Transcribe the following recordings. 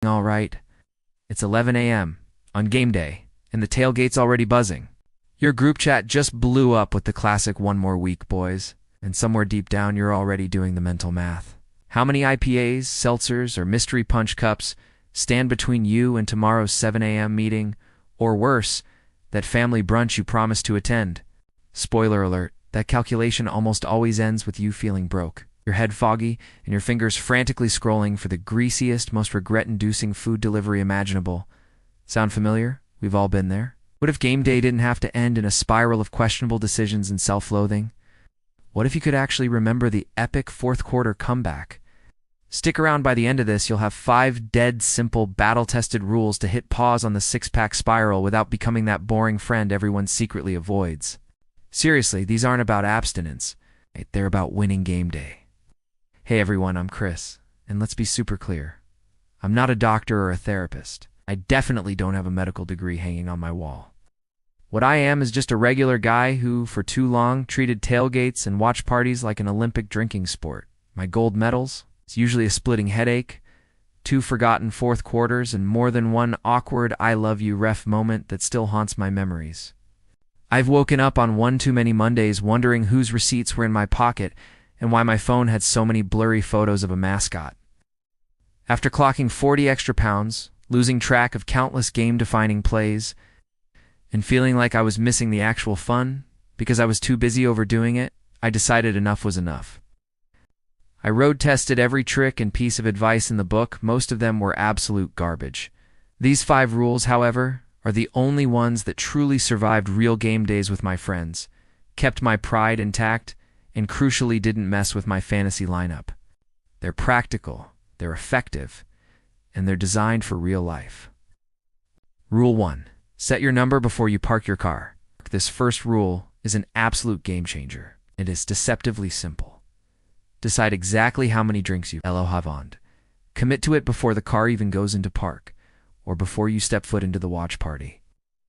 all right? It's 11 a.m. on game day, and the tailgate's already buzzing. Your group chat just blew up with the classic "one more week, boys," and somewhere deep down you're already doing the mental math. How many IPAs, seltzers, or mystery punch cups stand between you and tomorrow's 7 a.m. meeting, or worse, that family brunch you promised to attend? Spoiler alert, that calculation almost always ends with you feeling broke, your head foggy, and your fingers frantically scrolling for the greasiest, most regret-inducing food delivery imaginable. Sound familiar? We've all been there. What if game day didn't have to end in a spiral of questionable decisions and self-loathing? What if you could actually remember the epic fourth-quarter comeback? Stick around. By the end of this, you'll have 5 dead simple, battle-tested rules to hit pause on the six-pack spiral without becoming that boring friend everyone secretly avoids. Seriously, these aren't about abstinence. They're about winning game day. Hey everyone, I'm Chris, and let's be super clear. I'm not a doctor or a therapist. I definitely don't have a medical degree hanging on my wall. What I am is just a regular guy who, for too long, treated tailgates and watch parties like an Olympic drinking sport. My gold medals? It's usually a splitting headache, 2 forgotten fourth quarters, and more than one awkward "I love you ref" moment that still haunts my memories. I've woken up on one too many Mondays wondering whose receipts were in my pocket and why my phone had so many blurry photos of a mascot. After clocking 40 extra pounds, losing track of countless game-defining plays, and feeling like I was missing the actual fun because I was too busy overdoing it, I decided enough was enough. I road-tested every trick and piece of advice in the book. Most of them were absolute garbage. These 5 rules, however, are the only ones that truly survived real game days with my friends, kept my pride intact, and crucially didn't mess with my fantasy lineup. They're practical, they're effective, and they're designed for real life. Rule 1. Set your number before you park your car. This first rule is an absolute game changer. It is deceptively simple. Decide exactly how many drinks you have. Commit to it before the car even goes into park, or before you step foot into the watch party.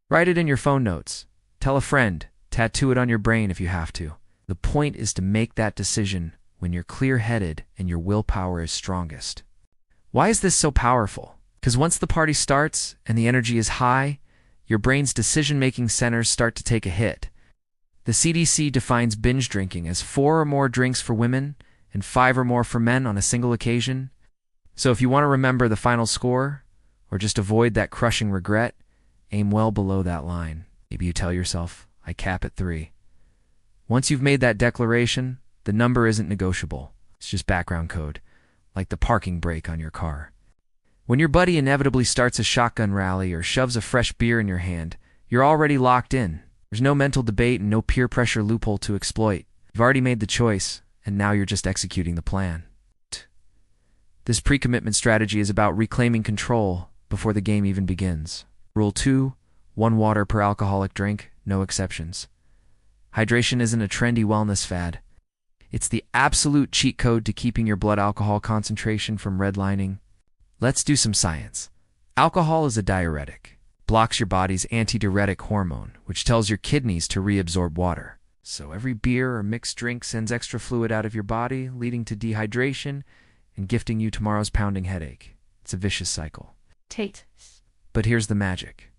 Write it in your phone notes. Tell a friend. Tattoo it on your brain if you have to. The point is to make that decision when you're clear-headed and your willpower is strongest. Why is this so powerful? Because once the party starts and the energy is high, your brain's decision-making centers start to take a hit. The CDC defines binge drinking as 4 or more drinks for women and 5 or more for men on a single occasion. So if you want to remember the final score, or just avoid that crushing regret, aim well below that line. Maybe you tell yourself, I cap at 3. Once you've made that declaration, the number isn't negotiable. It's just background code, like the parking brake on your car. When your buddy inevitably starts a shotgun rally or shoves a fresh beer in your hand, you're already locked in. There's no mental debate and no peer pressure loophole to exploit. You've already made the choice, and now you're just executing the plan. This pre-commitment strategy is about reclaiming control before the game even begins. Rule 2, 1 water per alcoholic drink, no exceptions. Hydration isn't a trendy wellness fad. It's the absolute cheat code to keeping your blood alcohol concentration from redlining. Let's do some science. Alcohol is a diuretic. Blocks your body's antidiuretic hormone, which tells your kidneys to reabsorb water. So every beer or mixed drink sends extra fluid out of your body, leading to dehydration and gifting you tomorrow's pounding headache. It's a vicious cycle. But here's the magic.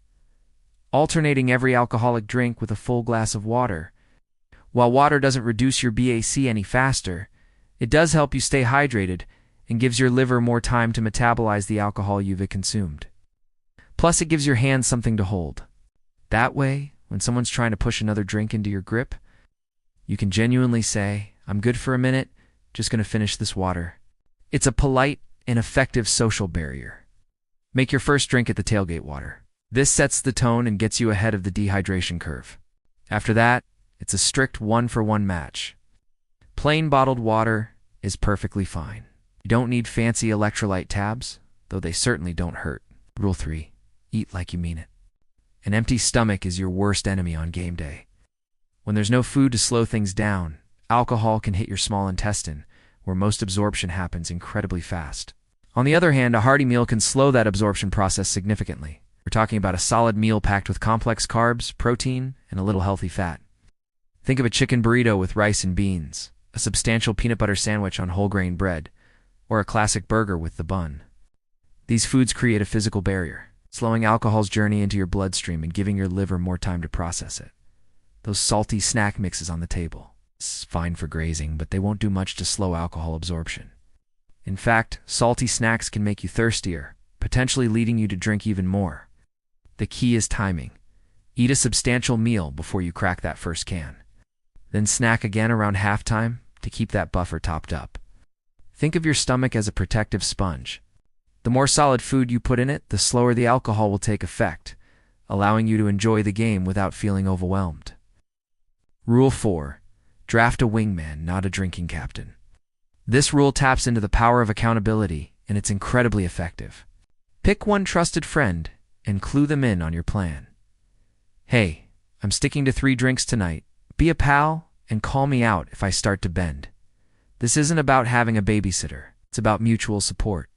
Alternating every alcoholic drink with a full glass of water. While water doesn't reduce your BAC any faster, it does help you stay hydrated and gives your liver more time to metabolize the alcohol you've consumed. Plus, it gives your hands something to hold. That way, when someone's trying to push another drink into your grip, you can genuinely say, I'm good for a minute, just going to finish this water. It's a polite and effective social barrier. Make your first drink at the tailgate water. This sets the tone and gets you ahead of the dehydration curve. After that, it's a strict 1-for-1 match. Plain bottled water is perfectly fine. You don't need fancy electrolyte tabs, though they certainly don't hurt. Rule 3. Eat like you mean it. An empty stomach is your worst enemy on game day. When there's no food to slow things down, alcohol can hit your small intestine, where most absorption happens incredibly fast. On the other hand, a hearty meal can slow that absorption process significantly. We're talking about a solid meal packed with complex carbs, protein, and a little healthy fat. Think of a chicken burrito with rice and beans, a substantial peanut butter sandwich on whole grain bread, or a classic burger with the bun. These foods create a physical barrier, slowing alcohol's journey into your bloodstream and giving your liver more time to process it. Those salty snack mixes on the table. It's fine for grazing, but they won't do much to slow alcohol absorption. In fact, salty snacks can make you thirstier, potentially leading you to drink even more. The key is timing. Eat a substantial meal before you crack that first can. Then snack again around halftime to keep that buffer topped up. Think of your stomach as a protective sponge. The more solid food you put in it, the slower the alcohol will take effect, allowing you to enjoy the game without feeling overwhelmed. Rule 4. Draft a wingman, not a drinking captain. This rule taps into the power of accountability, and it's incredibly effective. Pick one trusted friend and clue them in on your plan. Hey, I'm sticking to 3 drinks tonight. Be a pal and call me out if I start to bend. This isn't about having a babysitter. It's about mutual support.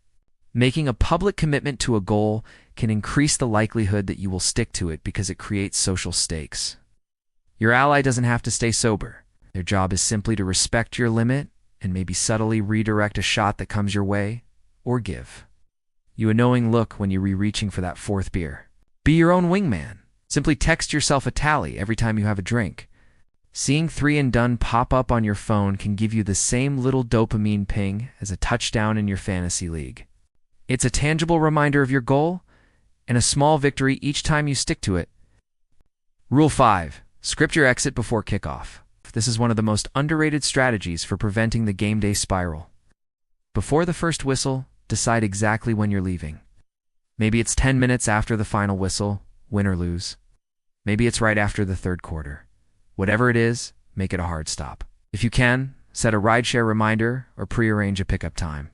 Making a public commitment to a goal can increase the likelihood that you will stick to it because it creates social stakes. Your ally doesn't have to stay sober. Their job is simply to respect your limit and maybe subtly redirect a shot that comes your way, or give you a knowing look when you're reaching for that 4th beer. Be your own wingman. Simply text yourself a tally every time you have a drink. Seeing 3 and done pop up on your phone can give you the same little dopamine ping as a touchdown in your fantasy league. It's a tangible reminder of your goal and a small victory each time you stick to it. Rule 5. Script your exit before kickoff. This is one of the most underrated strategies for preventing the game day spiral. Before the first whistle, decide exactly when you're leaving. Maybe it's 10 minutes after the final whistle, win or lose. Maybe it's right after the 3rd quarter. Whatever it is, make it a hard stop. If you can, set a rideshare reminder or prearrange a pickup time.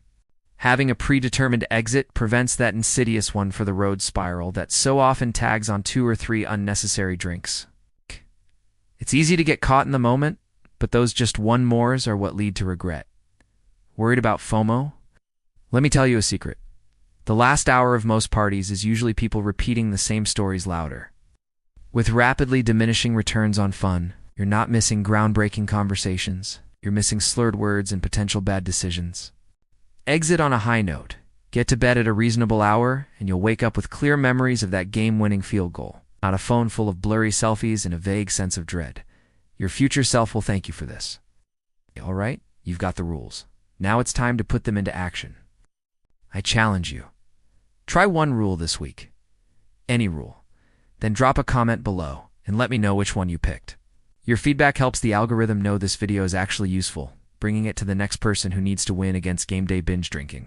Having a predetermined exit prevents that insidious one for the road spiral that so often tags on 2 or 3 unnecessary drinks. It's easy to get caught in the moment, but those just one mores are what lead to regret. Worried about FOMO? Let me tell you a secret. The last hour of most parties is usually people repeating the same stories louder. With rapidly diminishing returns on fun, you're not missing groundbreaking conversations. You're missing slurred words and potential bad decisions. Exit on a high note. Get to bed at a reasonable hour, and you'll wake up with clear memories of that game-winning field goal, not a phone full of blurry selfies and a vague sense of dread. Your future self will thank you for this. All right, you've got the rules. Now it's time to put them into action. I challenge you. Try one rule this week. Any rule. Then drop a comment below and let me know which one you picked. Your feedback helps the algorithm know this video is actually useful, bringing it to the next person who needs to win against game day binge drinking.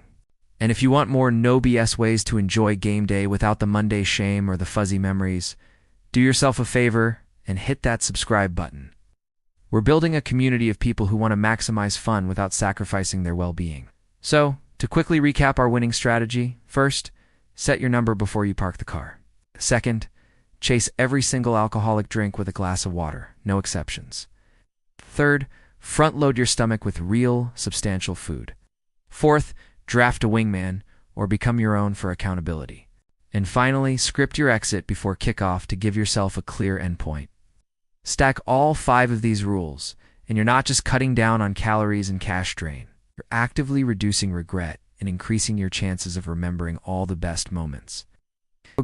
And if you want more no BS ways to enjoy game day without the Monday shame or the fuzzy memories, do yourself a favor and hit that subscribe button. We're building a community of people who want to maximize fun without sacrificing their well-being. So, to quickly recap our winning strategy, first, set your number before you park the car. Second, chase every single alcoholic drink with a glass of water, no exceptions. Third, front-load your stomach with real, substantial food. Fourth, draft a wingman or become your own for accountability. And finally, script your exit before kickoff to give yourself a clear endpoint. Stack all 5 of these rules, and you're not just cutting down on calories and cash drain. You're actively reducing regret and increasing your chances of remembering all the best moments.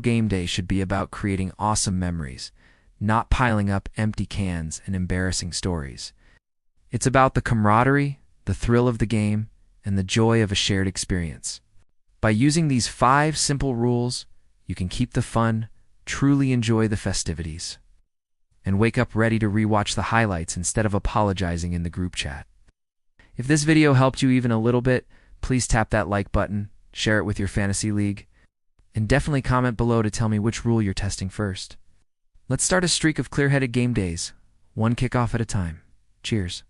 Game day should be about creating awesome memories, not piling up empty cans and embarrassing stories. It's about the camaraderie, the thrill of the game, and the joy of a shared experience. By using these 5 simple rules, you can keep the fun, truly enjoy the festivities, and wake up ready to rewatch the highlights instead of apologizing in the group chat. If this video helped you even a little bit, please tap that like button, share it with your fantasy league, and definitely comment below to tell me which rule you're testing first. Let's start a streak of clear-headed game days, one kickoff at a time. Cheers.